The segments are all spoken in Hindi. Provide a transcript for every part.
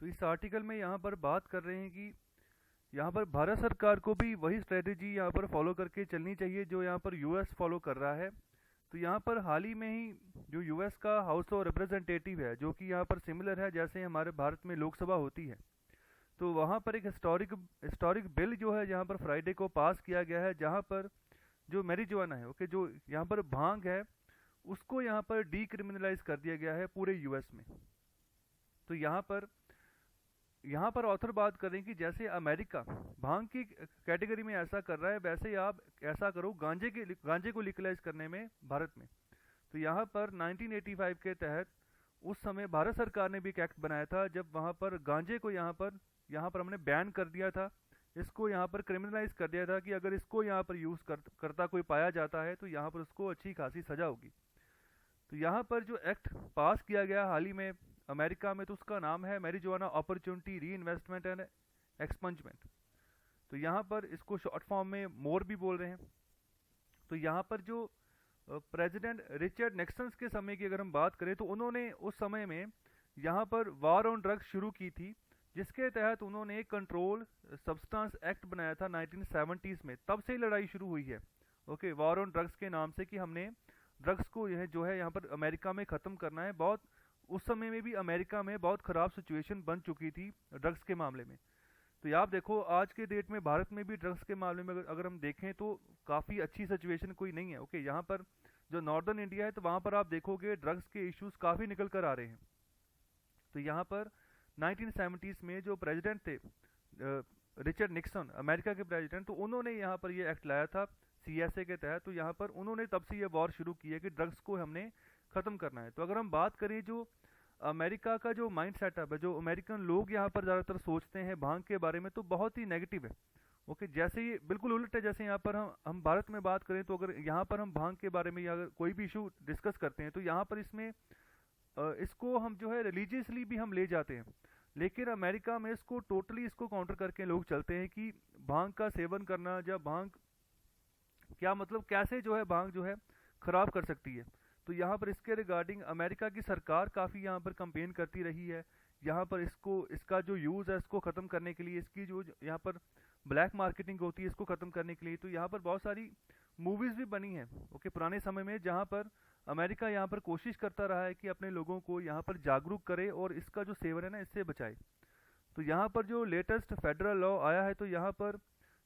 तो इस आर्टिकल में यहाँ पर बात कर रहे हैं कि यहाँ पर भारत सरकार को भी वही स्ट्रेटेजी यहाँ पर फॉलो करके चलनी चाहिए जो यहाँ पर यूएस फॉलो कर रहा है। तो यहाँ पर हाल ही में ही जो यूएस का हाउस ऑफ रिप्रेजेंटेटिव है, जो कि यहाँ पर सिमिलर है जैसे हमारे भारत में लोकसभा होती है, तो वहाँ पर एक हिस्टोरिक बिल जो है यहाँ पर फ्राइडे को पास किया गया है, जहाँ पर जो मैरिजुआना है, ओके, जो यहाँ पर भांग है, उसको यहाँ पर डीक्रिमिनलाइज कर दिया गया है पूरे यूएस में। तो यहाँ पर ऑथर बात कर रहे हैं कि जैसे अमेरिका भांग की कैटेगरी में ऐसा कर रहा है, वैसे ही आप ऐसा करो गांजे को लीगलाइज करने में भारत में। तो यहाँ पर 1985 के तहत उस समय भारत सरकार ने भी एक एक्ट बनाया था, जब वहाँ पर गांजे को यहाँ पर हमने बैन कर दिया था, इसको यहाँ पर क्रिमिनलाइज कर दिया था कि अगर इसको यहाँ पर करता कोई पाया जाता है तो यहाँ पर उसको अच्छी खासी सजा होगी। तो यहाँ पर जो एक्ट पास किया गया हाल ही में अमेरिका में, तो उसका नाम है मैरिजुआना अपॉर्चुनिटी री इन्वेस्टमेंट एंड एक्सपंजमेंट। तो यहाँ पर इसको शॉर्ट फॉर्म में मोर भी बोल रहे हैं। तो यहाँ पर जो प्रेसिडेंट रिचर्ड निक्सन के समय की अगर हम बात करें, तो उन्होंने उस समय में यहाँ पर वार ऑन ड्रग्स शुरू की थी, जिसके तहत उन्होंने एक कंट्रोल सब्सटेंस एक्ट बनाया था 1970s में। तब से ही लड़ाई शुरू हुई है, ओके, वार ऑन ड्रग्स के नाम से, कि हमने ड्रग्स को यह जो है यहाँ पर अमेरिका में ख़त्म करना है। बहुत उस समय में भी अमेरिका में बहुत ख़राब सिचुएशन बन चुकी थी ड्रग्स के मामले में। तो आप देखो आज के डेट में भारत में भी ड्रग्स के मामले में अगर हम देखें तो काफ़ी अच्छी सिचुएशन कोई नहीं है, ओके। यहाँ पर जो नॉर्दर्न इंडिया है, तो वहाँ पर आप देखोगे ड्रग्स के इश्यूज काफ़ी निकल कर आ रहे हैं। तो यहाँ पर 1970s में जो प्रेसिडेंट थे रिचर्ड निक्सन, अमेरिका के प्रेसिडेंट, तो उन्होंने यहाँ पर ये एक्ट लाया था सीएसए के तहत। तो यहाँ पर उन्होंने तब से ये वॉर शुरू की है कि ड्रग्स को हमने ख़त्म करना है। तो अगर हम बात करें जो अमेरिका का जो माइंड सेटअप है, जो अमेरिकन लोग यहाँ पर ज़्यादातर सोचते हैं भांग के बारे में, तो बहुत ही नेगेटिव है, ओके। जैसे ये बिल्कुल उल्ट है, जैसे यहाँ पर हम भारत में बात करें, तो अगर यहाँ पर हम भांग के बारे में या अगर कोई भी इशू डिस्कस करते हैं, तो यहाँ पर इसमें इसको हम जो है रिलीजियसली भी हम ले जाते हैं। लेकिन अमेरिका में इसको टोटली इसको काउंटर करके लोग चलते हैं कि भांग का सेवन करना, या भांग क्या मतलब, कैसे जो है भांग जो है खराब कर सकती है। तो यहाँ पर इसके रिगार्डिंग अमेरिका की सरकार काफ़ी यहाँ पर कंपेन करती रही है। यहाँ पर इसका जो यूज़ है इसको ख़त्म करने के लिए, इसकी जो यहाँ पर ब्लैक मार्केटिंग होती है इसको ख़त्म करने के लिए। तो यहाँ पर बहुत सारी मूवीज़ भी बनी हैं, ओके, पुराने समय में, जहाँ पर अमेरिका यहाँ पर कोशिश करता रहा है कि अपने लोगों को यहाँ पर जागरूक करे और इसका जो सेवन है ना, इससे बचाए। तो यहाँ पर जो लेटेस्ट फेडरल लॉ आया है, तो यहाँ पर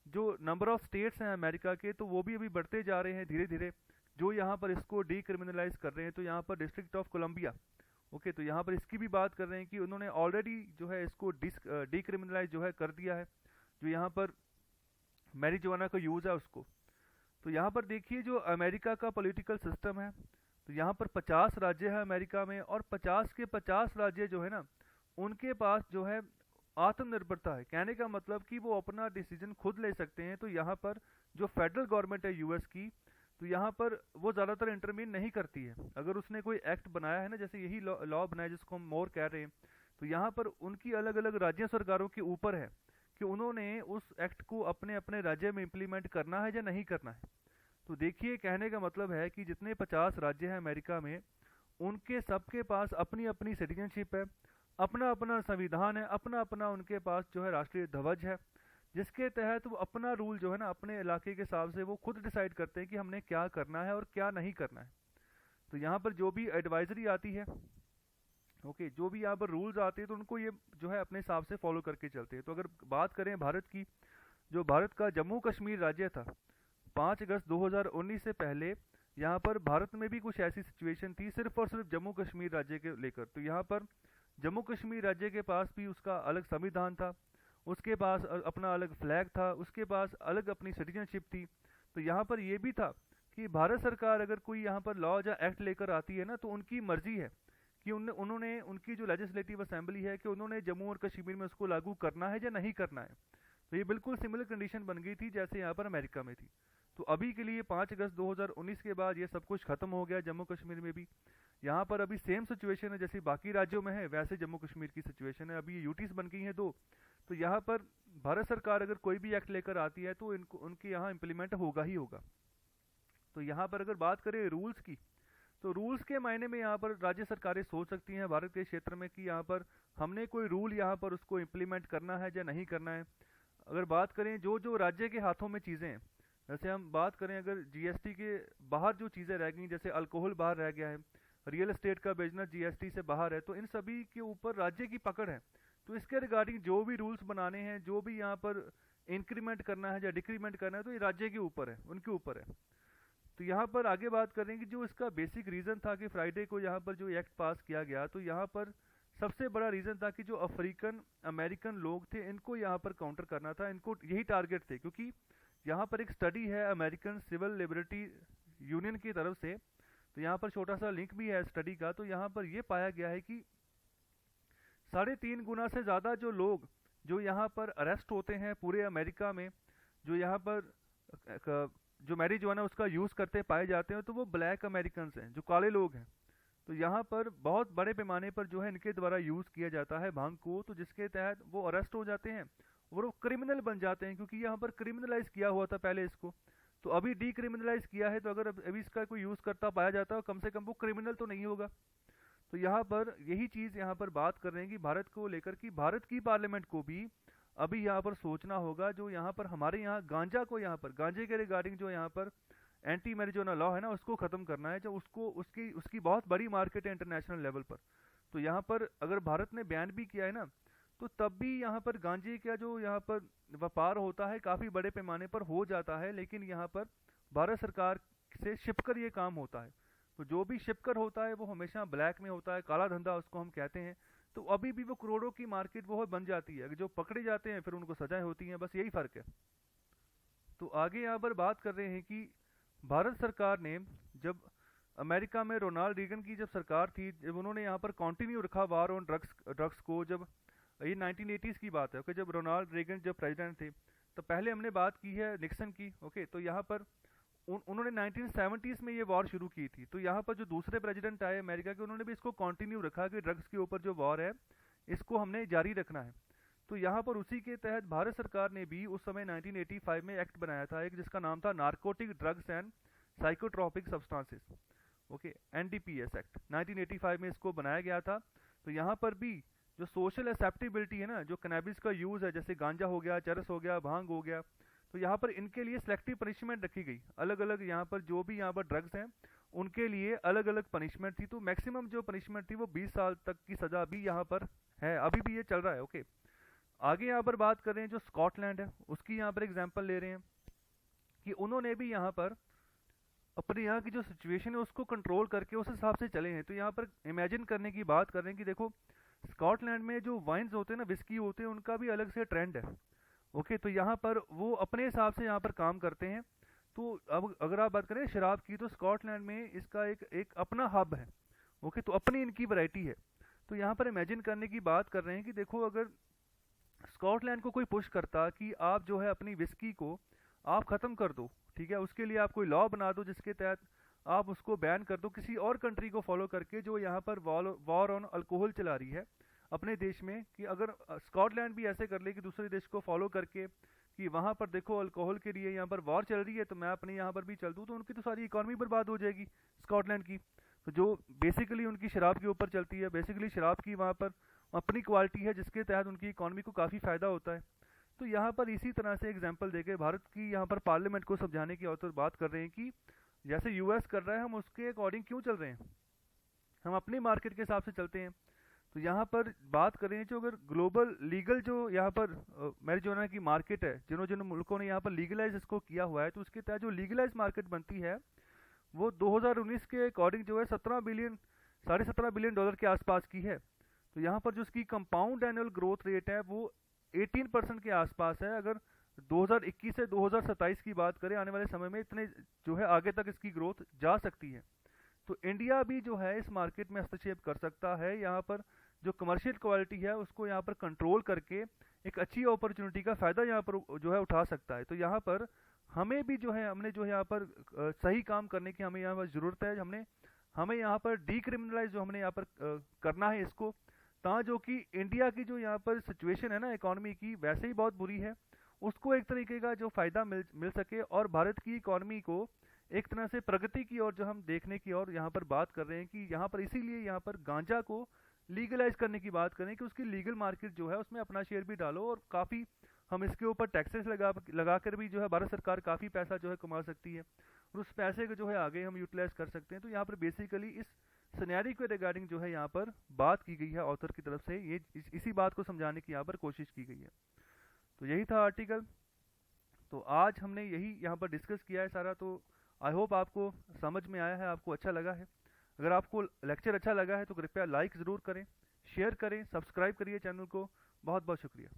जो नंबर ऑफ स्टेट्स हैं अमेरिका के, तो वो भी अभी बढ़ते जा रहे हैं धीरे धीरे, जो यहाँ पर इसको डीक्रिमिनलाइज कर रहे हैं। तो यहाँ पर डिस्ट्रिक्ट ऑफ कोलंबिया, ओके, तो यहाँ पर इसकी भी बात कर रहे हैं कि उन्होंने ऑलरेडी जो है इसको डीक्रिमिनलाइज जो है कर दिया है, जो यहाँ पर मैरिजुआना का यूज़ है उसको। तो यहाँ पर देखिए जो अमेरिका का पॉलिटिकल सिस्टम है, तो यहाँ पर 50 राज्य है अमेरिका में, और 50 के 50 राज्य जो है ना, उनके पास जो है आत्मनिर्भरता है। कहने का मतलब कि वो अपना डिसीजन खुद ले सकते हैं। तो यहाँ पर जो फेडरल गवर्नमेंट है यूएस की, तो यहाँ पर वो ज़्यादातर इंटरवीन नहीं करती है। अगर उसने कोई एक्ट बनाया है ना, जैसे यही लॉ बनाया जिसको हम मोर कह रहे हैं, तो यहाँ पर उनकी अलग अलग राज्य सरकारों के ऊपर है कि उन्होंने उस एक्ट को अपने अपने राज्य में इम्प्लीमेंट करना है या नहीं करना है। तो देखिए कहने का मतलब है कि जितने 50 राज्य हैं अमेरिका में, उनके सबके पास अपनी अपनी सिटीजनशिप है, अपना अपना संविधान है, अपना अपना उनके पास जो है राष्ट्रीय ध्वज है, जिसके तहत वो अपना रूल जो है ना अपने इलाके के हिसाब से वो खुद डिसाइड करते हैं कि हमने क्या करना है और क्या नहीं करना है। तो यहाँ पर जो भी एडवाइजरी आती है, ओके, जो भी यहाँ पर रूल्स आते हैं, तो उनको ये जो है अपने हिसाब से फॉलो करके चलते हैं। तो अगर बात करें भारत की, जो भारत का जम्मू कश्मीर राज्य था, 5 अगस्त 2019 से पहले यहाँ पर भारत में भी कुछ ऐसी सिचुएशन थी सिर्फ और सिर्फ जम्मू कश्मीर राज्य के लेकर। तो यहाँ पर जम्मू कश्मीर राज्य के पास भी उसका अलग संविधान था, उसके पास अपना अलग फ्लैग था, उसके पास अलग अपनी सिटीजनशिप थी। तो यहाँ पर यह भी था कि भारत सरकार अगर कोई यहाँ पर लॉ या एक्ट लेकर आती है ना, तो उनकी मर्जी है कि उन्होंने उनकी जो लेजिस्लेटिव असेंबली है कि उन्होंने जम्मू और कश्मीर में उसको लागू करना है या नहीं करना है। तो ये बिल्कुल सिमिलर कंडीशन बन गई थी जैसे यहाँ पर अमेरिका में थी। तो अभी के लिए 5 अगस्त 2019 के बाद ये सब कुछ खत्म हो गया जम्मू कश्मीर में भी। यहाँ पर अभी सेम सिचुएशन है जैसे बाकी राज्यों में है, वैसे जम्मू कश्मीर की सिचुएशन है। अभी ये यूटीज बन गई हैं 2। तो यहाँ पर भारत सरकार अगर कोई भी एक्ट लेकर आती है तो इनको उनके यहाँ इम्प्लीमेंट होगा ही होगा। तो यहाँ पर अगर बात करें रूल्स की, तो रूल्स के मायने में यहाँ पर राज्य सरकारें सोच सकती हैं भारत के क्षेत्र में कि यहाँ पर हमने कोई रूल यहाँ पर उसको इम्प्लीमेंट करना है या नहीं करना है। अगर बात करें जो जो राज्य के हाथों में चीज़ें हैं, जैसे हम बात करें अगर जीएसटी के बाहर जो चीज़ें रह गई, जैसे अल्कोहल बाहर रह गया है, रियल एस्टेट का बिजनेस जीएसटी से बाहर है, तो इन सभी के ऊपर राज्य की पकड़ है। तो इसके रिगार्डिंग जो भी रूल्स बनाने हैं, जो भी यहाँ पर इंक्रीमेंट करना है या डिक्रीमेंट करना है, तो ये राज्य के ऊपर है, उनके ऊपर है। तो यहाँ पर आगे बात करें कि जो इसका बेसिक रीज़न था कि फ्राइडे को यहाँ पर जो एक्ट पास किया गया, तो यहाँ पर सबसे बड़ा रीज़न था कि जो अफ्रीकन अमेरिकन लोग थे इनको यहाँ पर काउंटर करना था, इनको यही टारगेट थे। क्योंकि यहाँ पर एक स्टडी है अमेरिकन सिविल लिबर्टी यूनियन की तरफ से, तो यहाँ पर छोटा सा लिंक भी है स्टडी का। तो यहाँ पर ये पाया गया है कि 3.5 गुना से ज़्यादा जो लोग जो यहाँ पर अरेस्ट होते हैं पूरे अमेरिका में, जो यहाँ पर जो मैरिजुआना उसका यूज़ करते पाए जाते हैं, तो वो ब्लैक अमेरिकन हैं, जो काले लोग हैं। तो यहाँ पर बहुत बड़े पैमाने पर जो है इनके द्वारा यूज़ किया जाता है भांग को, तो जिसके तहत वो अरेस्ट हो जाते हैं और वो क्रिमिनल बन जाते हैं। क्योंकि यहाँ पर क्रिमिनलाइज किया हुआ था पहले इसको, तो अभी डीक्रिमिनलाइज किया है, तो अगर अभी इसका कोई यूज़ करता पाया जाता है, कम से कम वो क्रिमिनल तो नहीं होगा। तो यहाँ पर यही चीज़ यहाँ पर बात कर रहे हैं कि भारत को लेकर, कि भारत की पार्लियामेंट को भी अभी यहाँ पर सोचना होगा, जो यहाँ पर हमारे यहाँ गांजा को, यहाँ पर गांजे के रिगार्डिंग जो यहाँ पर एंटी मैरिजुआना लॉ है ना, उसको ख़त्म करना है। जो उसको उसकी उसकी बहुत बड़ी मार्केट है इंटरनेशनल लेवल पर। तो यहाँ पर अगर भारत ने बैन भी किया है ना, तो तब भी यहाँ पर गांजे का जो यहाँ पर व्यापार होता है काफ़ी बड़े पैमाने पर हो जाता है, लेकिन यहाँ पर भारत सरकार से छिपकर ये काम होता है। तो जो भी छिपकर होता है वो हमेशा ब्लैक में होता है, काला धंधा उसको हम कहते हैं। तो अभी भी वो करोड़ों की मार्केट वो बन जाती है, जो पकड़े जाते हैं फिर उनको सजाएं होती हैं, बस यही फ़र्क है। तो आगे यहाँ पर बात कर रहे हैं कि भारत सरकार ने जब अमेरिका में रोनाल्ड रीगन की जब सरकार थी, जब उन्होंने यहाँ पर कंटिन्यू रखा वार ऑन ड्रग्स को, जब ये 1980s की बात है, ओके, जब रोनाल्ड रीगन जब प्रेसिडेंट थे, तो पहले हमने बात की है निक्सन की, ओके। तो यहाँ पर उन्होंने 1970s में ये वॉर शुरू की थी। तो यहाँ पर जो दूसरे प्रेसिडेंट आए अमेरिका के, उन्होंने भी इसको कंटिन्यू रखा कि ड्रग्स के ऊपर जो वॉर है इसको हमने जारी रखना है। तो यहाँ पर उसी के तहत भारत सरकार ने भी उस समय 1985 में एक्ट बनाया था एक, जिसका नाम था narcotic drugs and psychotropic substances, okay, NDPS act 1985 में इसको बनाया गया था। तो यहाँ पर भी जो सोशल एक्सेप्टेबिलिटी है ना, जो कैनबिस का यूज़ है, जैसे गांजा हो गया, चरस हो गया, भांग हो गया, तो यहाँ पर इनके लिए सिलेक्टिव पनिशमेंट रखी गई। अलग अलग यहाँ पर जो भी यहाँ पर ड्रग्स हैं उनके लिए अलग अलग पनिशमेंट थी। तो मैक्सिमम जो पनिशमेंट थी वो 20 साल तक की सज़ा अभी यहाँ पर है, अभी भी ये चल रहा है, ओके। आगे यहाँ पर बात कर रहे हैं जो स्कॉटलैंड है उसकी यहाँ पर एग्जाम्पल ले रहे हैं कि उन्होंने भी यहाँ पर अपने यहाँ की जो सिचुएशन है उसको कंट्रोल करके उस हिसाब से चले हैं। तो यहाँ पर इमेजिन करने की बात कर रहे हैं कि देखो स्कॉटलैंड में जो वाइन्स होते हैं ना, विस्की होते हैं, उनका भी अलग से ट्रेंड है, ओके। तो यहाँ पर वो अपने हिसाब से यहाँ पर काम करते हैं। तो अब अगर आप बात करें शराब की, तो स्कॉटलैंड में इसका एक अपना हब है, ओके। तो अपनी इनकी वैरायटी है। तो यहाँ पर इमेजिन करने की बात कर रहे हैं कि देखो अगर स्कॉटलैंड को कोई पुश करता कि आप जो है अपनी विस्की को आप ख़त्म कर दो, ठीक है, उसके लिए आप कोई लॉ बना दो जिसके तहत आप उसको बैन कर दो किसी और कंट्री को फॉलो करके जो यहाँ पर वॉर ऑन अल्कोहल चला रही है अपने देश में, कि अगर स्कॉटलैंड भी ऐसे कर ले कि दूसरे देश को फॉलो करके कि वहाँ पर देखो अल्कोहल के लिए यहाँ पर वॉर चल रही है तो मैं अपने यहाँ पर भी चल दूँ, तो उनकी तो सारी इकॉनमी बर्बाद हो जाएगी स्कॉटलैंड की। तो जो बेसिकली उनकी शराब के ऊपर चलती है, बेसिकली शराब की वहाँ पर अपनी क्वालिटी है जिसके तहत उनकी इकॉनमी को काफ़ी फ़ायदा होता है। तो यहाँ पर इसी तरह से एग्जाम्पल देके भारत की यहाँ पर पार्लियामेंट को समझाने की और बात कर रहे हैं कि जैसे यूएस कर रहा है हम उसके अकॉर्डिंग क्यों चल रहे हैं, हम अपनी मार्केट के हिसाब से चलते हैं। तो यहाँ पर बात करें जो अगर ग्लोबल लीगल जो यहाँ पर मैरिजुआना की मार्केट है, जिन मुल्कों ने यहाँ पर लीगलाइज इसको किया हुआ है, तो उसके तहत जो लीगलाइज मार्केट बनती है वो 2019 के अकॉर्डिंग जो है 17 बिलियन डॉलर के आसपास की है। तो यहाँ पर जो उसकी कंपाउंड एनुअल ग्रोथ रेट है वो 18% के आसपास है। अगर 2021 से 2027 की बात करें, आने वाले समय में इतने जो है आगे तक इसकी ग्रोथ जा सकती है। तो इंडिया भी जो है इस मार्केट में हस्तक्षेप कर सकता है, यहाँ पर जो कमर्शियल क्वालिटी है उसको यहाँ पर कंट्रोल करके एक अच्छी अपॉर्चुनिटी का फ़ायदा यहाँ पर जो है उठा सकता है। तो यहाँ पर हमें भी जो है हमने जो है यहाँ पर सही काम करने की हमें यहाँ पर ज़रूरत है। हमें यहाँ पर डीक्रिमिनलाइज जो हमने यहाँ पर करना है इसको, ता जो कि इंडिया की जो यहाँ पर सिचुएशन है ना इकॉनमी की वैसे ही बहुत बुरी है, उसको एक तरीके का जो फ़ायदा मिल सके और भारत की इकॉनमी को एक तरह से प्रगति की ओर जो हम देखने की और यहाँ पर बात कर रहे हैं कि यहाँ पर इसीलिए यहाँ पर गांजा को लीगलाइज करने की बात करें कि उसकी लीगल मार्केट जो है उसमें अपना शेयर भी डालो, और काफ़ी हम इसके ऊपर टैक्सेस लगा कर भी जो है भारत सरकार काफ़ी पैसा जो है कमा सकती है, और उस पैसे को जो है आगे हम यूटिलाइज कर सकते हैं। तो यहाँ पर बेसिकली इस सिनेरियो के रिगार्डिंग जो है यहाँ पर बात की गई है ऑथर की तरफ से, ये इसी बात को समझाने की यहाँ पर कोशिश की गई है। तो यही था आर्टिकल। तो आज हमने यही यहाँ पर डिस्कस किया है सारा। तो आई होप आपको समझ में आया है, आपको अच्छा लगा है। अगर आपको लेक्चर अच्छा लगा है तो कृपया लाइक ज़रूर करें, शेयर करें, सब्सक्राइब करिए चैनल को। बहुत बहुत शुक्रिया।